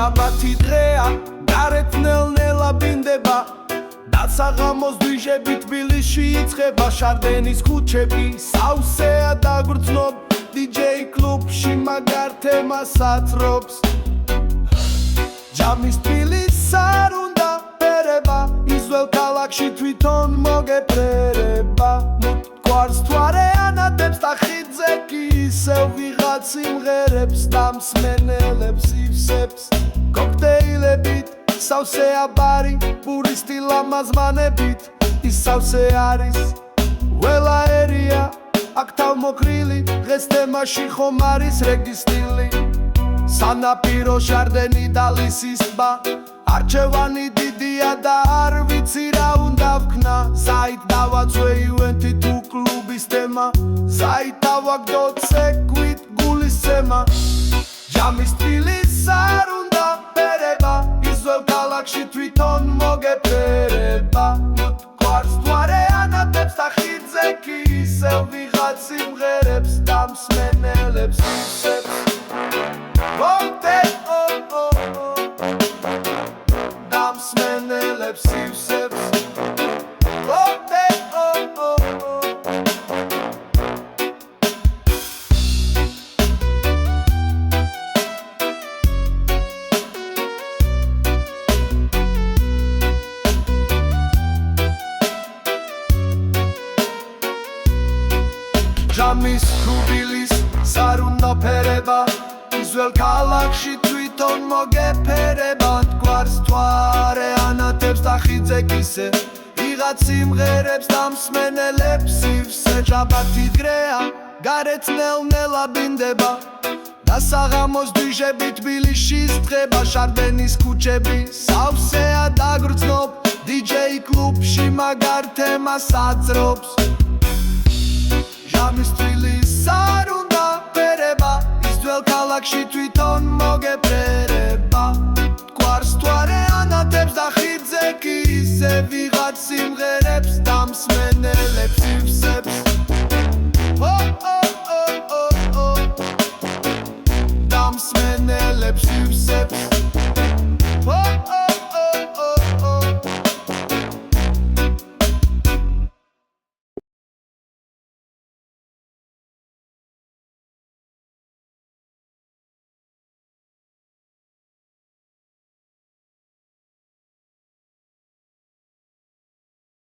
შაბათი დღეა, გარეთ ნელ-ნელა ბინდება და საღამოს დვიჟები თბილისში იწყება შარდენის ქუჩები სავსეა დაგვრცნობ DJ კლუბში მაგარ თემას აცრობს ჯამის თბილის არ უნდა ფერება ისველ ქალაქში თვითონ მოგეფერება გვარს თუ არ ეანადებს და ხიდზე კი ისევ ვიღაც სიმღერებს და მსმენელებს ივსებს კოქტეილებით სავსეა ბარი პურისტი ლამაზმანებით ის სავსე არის ველაერია აქ თავმოხრილი დღეს თემაში ხომ არის რეგი სტილი სანაპირო შარდენი და ლისის ტბა არჩევანი დიდია და არ ვიცი რა უნდა ვქნა საით დავაცვე ივენთი თუ კლუბის თემა საით დავაგდოთ ცეკვით გულის ცემა ჯამის თბილის არ უნდა ფერება ისველ ქალაქში თვითონ მოგეფერება გვარს თუ არ ეანადებს და ხიდზე კი ისევ ვიღაც სიმღერებს და მსმენელებს ივსებს და მსმენელებს ივსებს ჯამის თბილის არ უნდა ფერება ისველ ქალაქში თვითონ მოგეფერება გვარს თუ არ ეანადებს და ხიდზე კისე ვიღაც სიმღერებს და მსმენელებს ივსე შაბათი დღეა გარეთ ნელ-ნელა ბინდება და საღამოს დვიჟები თბილისში იწყება შარდენის ქუჩები სავსეა დაგვრცნობ DJ კლუბში მაგარ თემას აცრობს ჯამის თბილის არ უნდა ფერება ისველ ქალაქში თვითონ მოგეფერება გვარს თუ არ ეანადებს და ხიდზე კი ისე